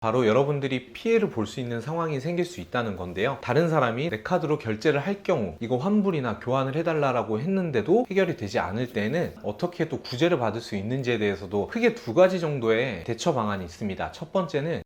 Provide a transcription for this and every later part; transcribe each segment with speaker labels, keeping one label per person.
Speaker 1: 바로 여러분들이 피해를 볼 수 있는 상황이 생길 수 있다는 건데요. 다른 사람이 내 카드로 결제를 할 경우 이거 환불이나 교환을 해달라고 했는데도 해결이 되지 않을 때는 어떻게 또 구제를 받을 수 있는지에 대해서도 크게 두 가지 정도의 대처 방안이 있습니다. 첫 번째는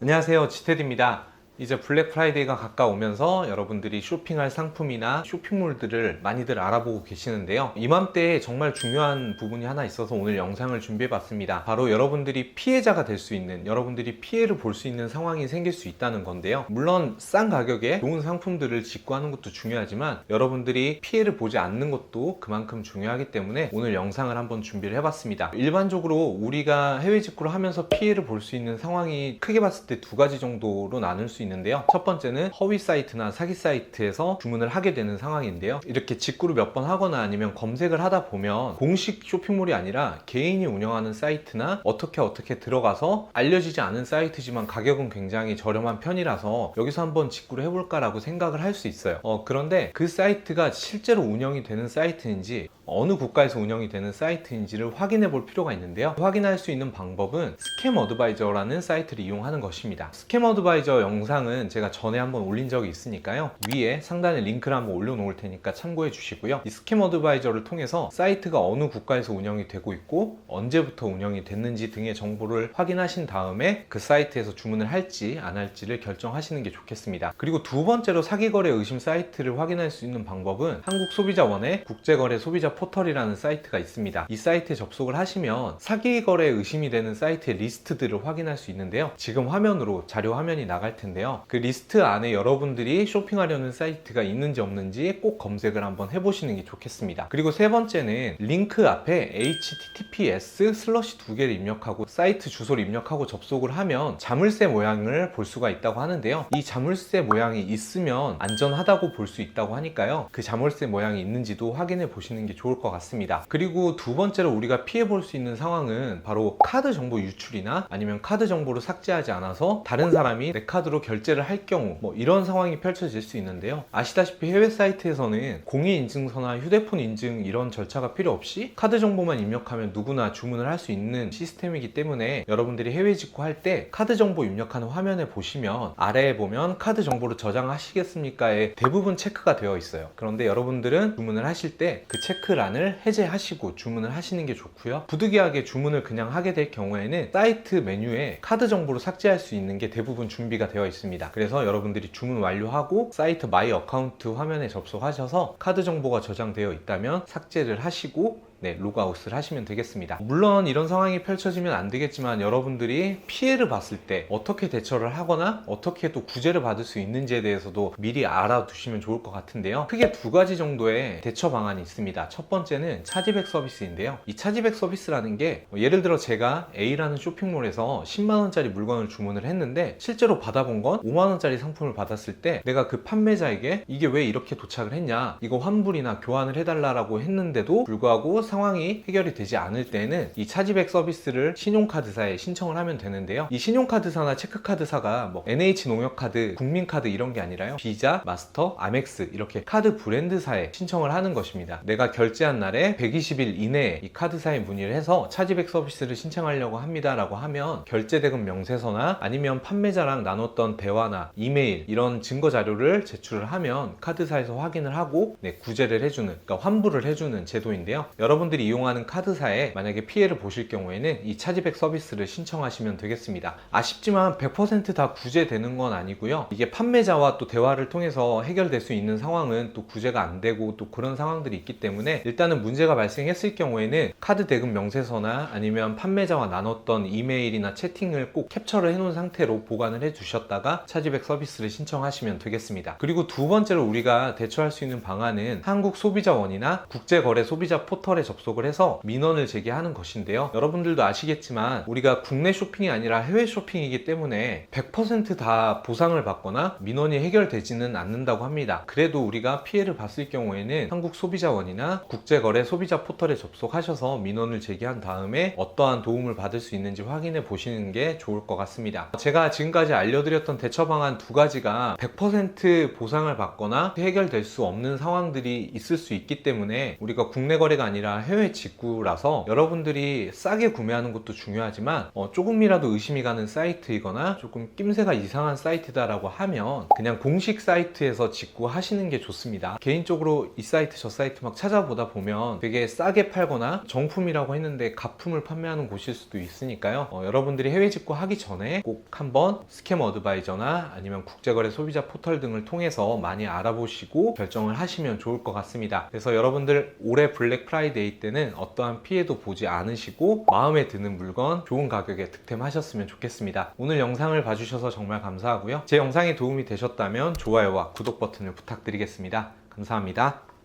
Speaker 1: 안녕하세요, 지테드입니다. 이제 블랙 프라이데이가 가까우면서 여러분들이 쇼핑할 상품이나 쇼핑몰들을 많이들 알아보고 계시는데요. 이맘때에 정말 중요한 부분이 하나 있어서 오늘 영상을 준비해 봤습니다. 바로 여러분들이 피해자가 될 수 있는, 여러분들이 피해를 볼 수 있는 상황이 생길 수 있다는 건데요. 물론 싼 가격에 좋은 상품들을 직구하는 것도 중요하지만 여러분들이 피해를 보지 않는 것도 그만큼 중요하기 때문에 오늘 영상을 한번 준비를 해봤습니다. 일반적으로 우리가 해외 직구를 하면서 피해를 볼 수 있는 상황이 크게 봤을 때 두 가지 정도로 나눌 수 있는데요. 첫 번째는 허위 사이트나 사기 사이트에서 주문을 하게 되는 상황인데요. 이렇게 직구를 몇 번 하거나 아니면 검색을 하다 보면 공식 쇼핑몰이 아니라 개인이 운영하는 사이트나 어떻게 들어가서 알려지지 않은 사이트지만 가격은 굉장히 저렴한 편이라서 여기서 한번 직구를 해볼까 라고 생각을 할 수 있어요. 그런데 그 사이트가 실제로 운영이 되는 사이트인지 어느 국가에서 운영이 되는 사이트인지를 확인해 볼 필요가 있는데요. 확인할 수 있는 방법은 스캠 어드바이저라는 사이트를 이용하는 것입니다. 스캠 어드바이저 영상은 제가 전에 한번 올린 적이 있으니까요. 위에 상단에 링크를 한번 올려놓을 테니까 참고해 주시고요. 이 스캠 어드바이저를 통해서 사이트가 어느 국가에서 운영이 되고 있고 언제부터 운영이 됐는지 등의 정보를 확인하신 다음에 그 사이트에서 주문을 할지 안 할지를 결정하시는 게 좋겠습니다. 그리고 두 번째로 사기거래 의심 사이트를 확인할 수 있는 방법은 한국소비자원의 국제거래 소비자 포털이라는 사이트가 있습니다. 이 사이트에 접속을 하시면 사기거래 의심이 되는 사이트의 리스트들을 확인할 수 있는데요. 지금 화면으로 자료 화면이 나갈 텐데요. 그 리스트 안에 여러분들이 쇼핑하려는 사이트가 있는지 없는지 꼭 검색을 한번 해보시는 게 좋겠습니다. 그리고 세 번째는 링크 앞에 https 슬러시 두 개를 입력하고 사이트 주소를 입력하고 접속을 하면 자물쇠 모양을 볼 수가 있다고 하는데요. 이 자물쇠 모양이 있으면 안전하다고 볼 수 있다고 하니까요. 그 자물쇠 모양이 있는지도 확인해 보시는 게 좋을 것 같습니다. 그리고 두 번째로 우리가 피해 볼 수 있는 상황은 바로 카드 정보 유출이나 아니면 카드 정보를 삭제하지 않아서 다른 사람이 내 카드로 결제를 할 경우 이런 상황이 펼쳐질 수 있는데요. 아시다시피 해외 사이트에서는 공인인증서나 휴대폰 인증 이런 절차가 필요 없이 카드 정보만 입력하면 누구나 주문을 할 수 있는 시스템이기 때문에 여러분들이 해외 직구할 때 카드 정보 입력하는 화면에 보시면 아래에 보면 카드 정보를 저장하시겠습니까에 대부분 체크가 되어 있어요. 그런데 여러분들은 주문을 하실 때 그 체크란을 해제하시고 주문을 하시는 게 좋고요. 부득이하게 주문을 그냥 하게 될 경우에는 사이트 메뉴에 카드 정보를 삭제할 수 있는 게 대부분 준비가 되어 있습니다. 그래서 여러분들이 주문 완료하고 사이트 마이 어카운트 화면에 접속하셔서 카드 정보가 저장되어 있다면 삭제를 하시고 로그아웃을 하시면 되겠습니다. 물론 이런 상황이 펼쳐지면 안 되겠지만 여러분들이 피해를 봤을 때 어떻게 대처를 하거나 어떻게 또 구제를 받을 수 있는지에 대해서도 미리 알아두시면 좋을 것 같은데요. 크게 두 가지 정도의 대처 방안이 있습니다. 첫 번째는 차지백 서비스인데요. 이 차지백 서비스라는 게 예를 들어 제가 A라는 쇼핑몰에서 10만원짜리 물건을 주문을 했는데 실제로 받아본 건 5만원짜리 상품을 받았을 때 내가 그 판매자에게 이게 왜 이렇게 도착을 했냐, 이거 환불이나 교환을 해달라고 했는데도 불구하고 상황이 해결이 되지 않을 때는 이 차지백 서비스를 신용카드사에 신청을 하면 되는데요. 이 신용카드사나 체크카드사가 NH농협카드, 국민카드 이런 게 아니라요. 비자, 마스터, 아멕스 이렇게 카드 브랜드사에 신청을 하는 것입니다. 내가 결제한 날에 120일 이내에 이 카드사에 문의를 해서 차지백 서비스를 신청하려고 합니다 라고 하면 결제대금 명세서나 아니면 판매자랑 나눴던 대화나 이메일 이런 증거 자료를 제출을 하면 카드사에서 확인을 하고 구제를 해주는, 그러니까 환불을 해주는 제도인데요. 여러분들이 이용하는 카드사에 만약에 피해를 보실 경우에는 이 차지백 서비스를 신청하시면 되겠습니다. 아쉽지만 100% 다 구제되는 건 아니고요. 이게 판매자와 또 대화를 통해서 해결될 수 있는 상황은 또 구제가 안 되고 또 그런 상황들이 있기 때문에 일단은 문제가 발생했을 경우에는 카드 대금 명세서나 아니면 판매자와 나눴던 이메일이나 채팅을 꼭 캡처를 해놓은 상태로 보관을 해 두셨다가 차지백 서비스를 신청하시면 되겠습니다. 그리고 두 번째로 우리가 대처할 수 있는 방안은 한국소비자원이나 국제거래 소비자 포털에 접속을 해서 민원을 제기하는 것인데요. 여러분들도 아시겠지만 우리가 국내 쇼핑이 아니라 해외 쇼핑이기 때문에 100%다 보상을 받거나 민원이 해결되지는 않는다고 합니다. 그래도 우리가 피해를 봤을 경우에는 한국소비자원이나 국제거래 소비자 포털에 접속하셔서 민원을 제기한 다음에 어떠한 도움을 받을 수 있는지 확인해 보시는 게 좋을 것 같습니다. 제가 지금까지 알려드렸던 대처 방안 두 가지가 100% 보상을 받거나 해결될 수 없는 상황들이 있을 수 있기 때문에 우리가 국내 거래가 아니라 저희가 해외 직구라서 여러분들이 싸게 구매하는 것도 중요하지만 조금이라도 의심이 가는 사이트이거나 조금 낌새가 이상한 사이트다라고 하면 그냥 공식 사이트에서 직구하시는 게 좋습니다. 개인적으로 이 사이트 저 사이트 막 찾아보다 보면 되게 싸게 팔거나 정품이라고 했는데 가품을 판매하는 곳일 수도 있으니까요. 여러분들이 해외 직구 하기 전에 꼭 한번 스캠 어드바이저나 아니면 국제거래 소비자 포털 등을 통해서 많이 알아보시고 결정을 하시면 좋을 것 같습니다. 그래서 여러분들 올해 블랙 프라이데이 때는 어떠한 피해도 보지 않으시고 마음에 드는 물건 좋은 가격에 득템하셨으면 좋겠습니다. 오늘 영상을 봐주셔서 정말 감사하고요. 제 영상이 도움이 되셨다면 좋아요와 구독 버튼을 부탁드리겠습니다. 감사합니다.